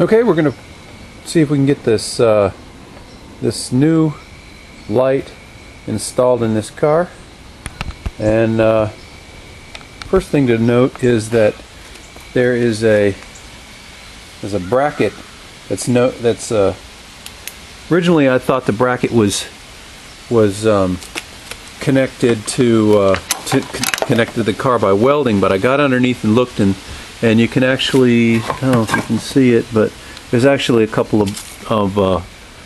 Okay, we're gonna see if we can get this this new light installed in this car. And first thing to note is that there's a bracket that's originally I thought the bracket was connected to the car by welding, but I got underneath and looked, and you can actually, I don't know if you can see it, but there's actually a couple of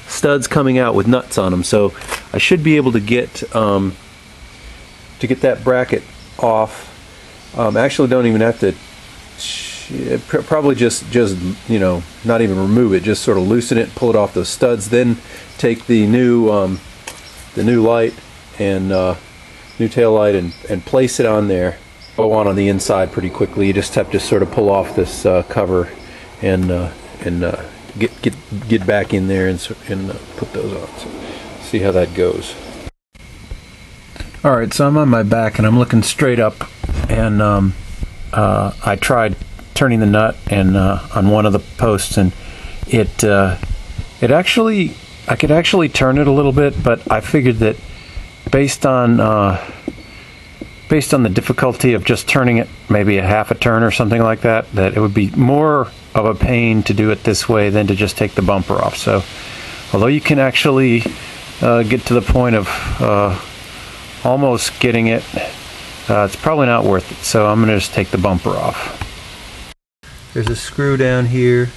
studs coming out with nuts on them, so I should be able to get that bracket off. Actually, don't even have to. Probably just you know, not even remove it. Just sort of loosen it, pull it off those studs. Then take the new light and new tail light and place it on there. Go on the inside pretty quickly. You just have to sort of pull off this cover and get back in there and put those on. So see how that goes. All right, so I'm on my back and I'm looking straight up, and I tried turning the nut and on one of the posts, and it actually, I could actually turn it a little bit, but I figured that based on the difficulty of just turning it maybe a half a turn or something like that, that it would be more of a pain to do it this way than to just take the bumper off. So although you can actually get to the point of almost getting it, it's probably not worth it, so I'm going to just take the bumper off. There's a screw down here,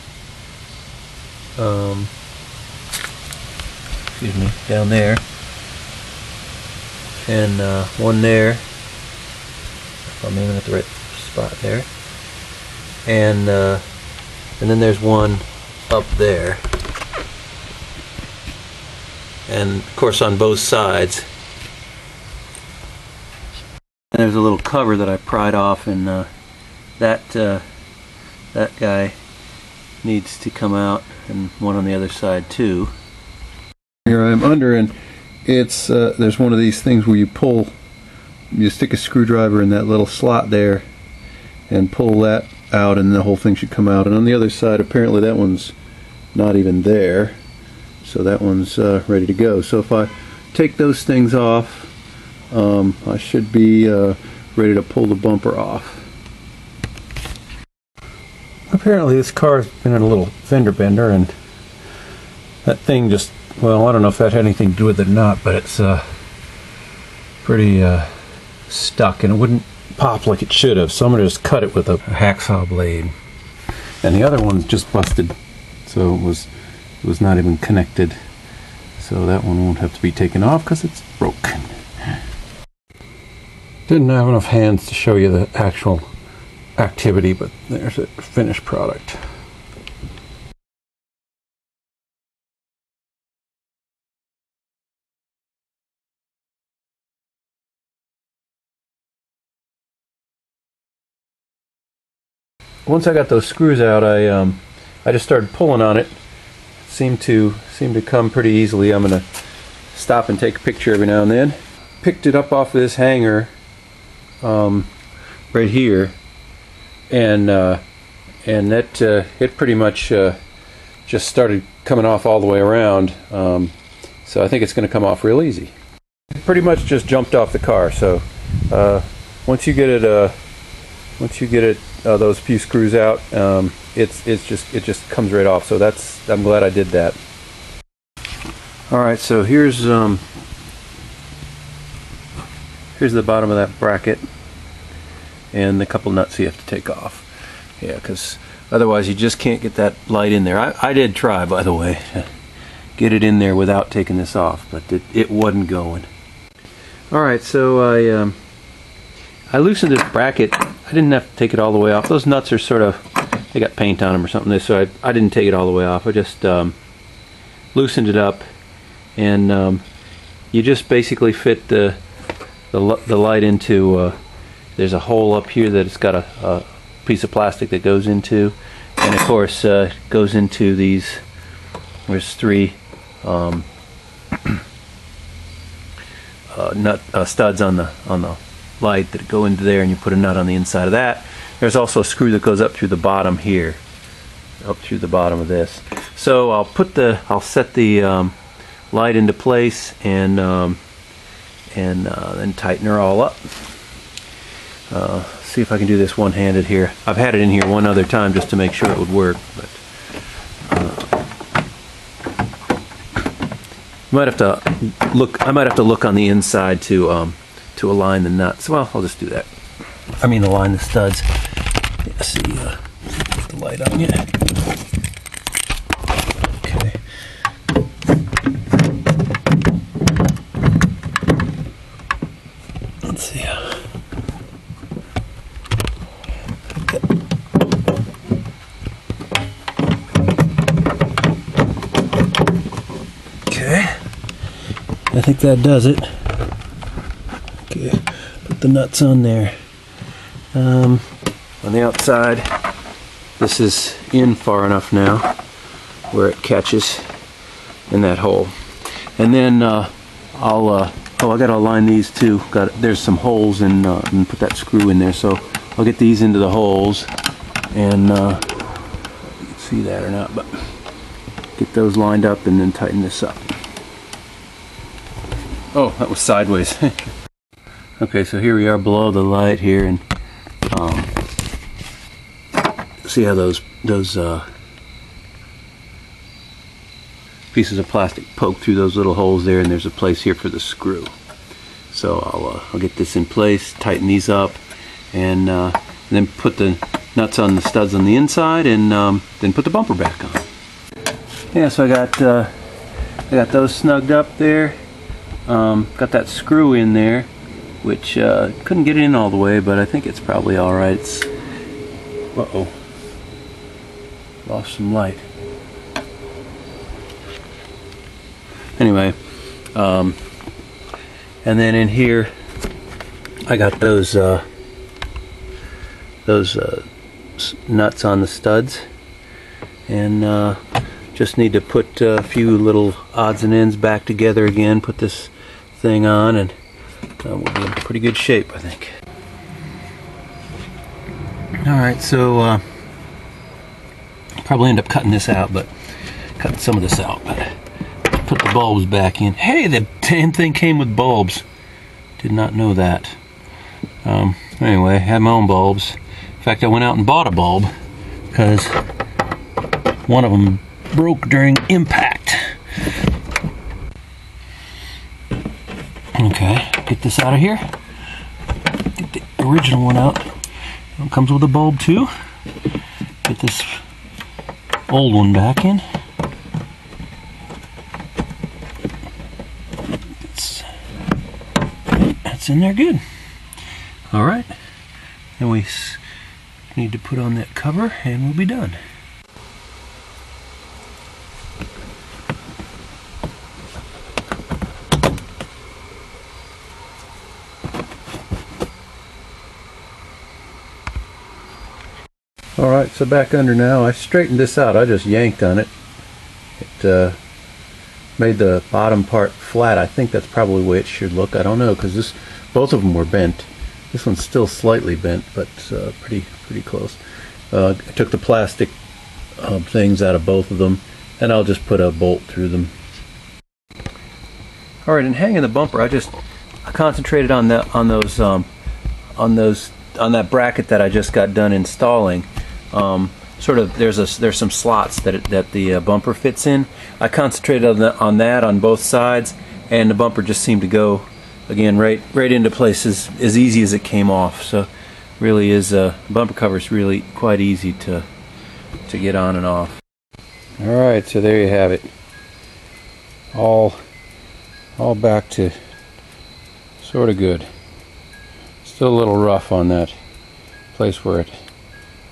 excuse me, down there, and one there, if I'm aiming at the right spot there, and then there's one up there, and of course on both sides. And there's a little cover that I pried off, and that guy needs to come out, and one on the other side too. Here I'm under, and it's there's one of these things where you stick a screwdriver in that little slot there and pull that out, and the whole thing should come out. And on the other side, apparently that one's not even there, so that one's ready to go. So if I take those things off, I should be ready to pull the bumper off. Apparently this car's been in a little fender bender, and that thing just, well, I don't know if that had anything to do with it or not, but it's pretty stuck, and it wouldn't pop like it should have, so I'm going to just cut it with a hacksaw blade. And the other one's just busted, so it was not even connected, so that one won't have to be taken off because it's broken. Didn't have enough hands to show you the actual activity, but there's a finished product. Once I got those screws out, I just started pulling on it. Seemed to come pretty easily. I'm gonna stop and take a picture every now and then. Picked it up off of this hanger right here, and that it pretty much just started coming off all the way around, so I think it's going to come off real easy. It pretty much just jumped off the car, so once you get it those few screws out, it just comes right off, so I'm glad I did that. Alright, so here's the bottom of that bracket and the couple nuts you have to take off. Yeah, because otherwise you just can't get that light in there. I did try, by the way, to get it in there without taking this off, but it wasn't going. Alright, so I loosened this bracket. I didn't have to take it all the way off. Those nuts are sort of, they got paint on them or something, so I didn't take it all the way off. I just loosened it up, and you just basically fit the light into, there's a hole up here that it's got a piece of plastic that goes into, and of course goes into these, there's three studs on the light that go into there, and you put a nut on the inside of that. There's also a screw that goes up through the bottom here, up through the bottom of this. So I'll set the light into place and then tighten her all up. See if I can do this one-handed here. I've had it in here one other time just to make sure it would work, but I might have to look on the inside to align the nuts. Well, I'll just do that. I mean, align the studs. Yeah, see, put the light on. Yeah. Okay. Let's see. Okay. I think that does it. Okay. Put the nuts on there. On the outside, this is in far enough now where it catches in that hole. And then I gotta align these too. There's some holes and put that screw in there. So I'll get these into the holes and you can see that or not, but get those lined up and then tighten this up. Oh, that was sideways. Okay, so here we are below the light here, and see how those pieces of plastic poke through those little holes there, and there's a place here for the screw. So I'll get this in place, tighten these up, and then put the nuts on the studs on the inside, and then put the bumper back on. Yeah, so I got those snugged up there. Got that screw in there, which couldn't get in all the way, but I think it's probably all right. It's, uh-oh, lost some light. Anyway, and then in here I got those nuts on the studs, and just need to put a few little odds and ends back together again, put this thing on, and we'll be in pretty good shape, I think. Alright, so probably end up cutting this out, but cutting some of this out. But put the bulbs back in. Hey, the damn thing came with bulbs. Did not know that. Anyway, I had my own bulbs. In fact, I went out and bought a bulb because one of them broke during impact. Okay, get this out of here. Get the original one out. It comes with a bulb too. Get this old one back in. That's in there good. All right, then we need to put on that cover and we'll be done. Alright, so back under now. I straightened this out. I just yanked on it. It made the bottom part flat. I think that's probably the way it should look. I don't know, because both of them were bent. This one's still slightly bent, but pretty close. I took the plastic things out of both of them, and I'll just put a bolt through them. Alright, and hanging the bumper, I concentrated on that bracket that I just got done installing. Sort of there's some slots that the bumper fits in. I concentrated on that on both sides, and the bumper just seemed to go again right into place as easy as it came off. So really is bumper cover is really quite easy to get on and off. All right, so there you have it. All back to sort of good. Still a little rough on that place where it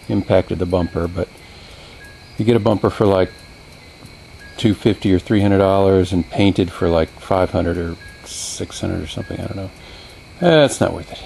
impacted the bumper, but you get a bumper for like $250 or $300 and painted for like $500 or $600 or something. I don't know. It's not worth it.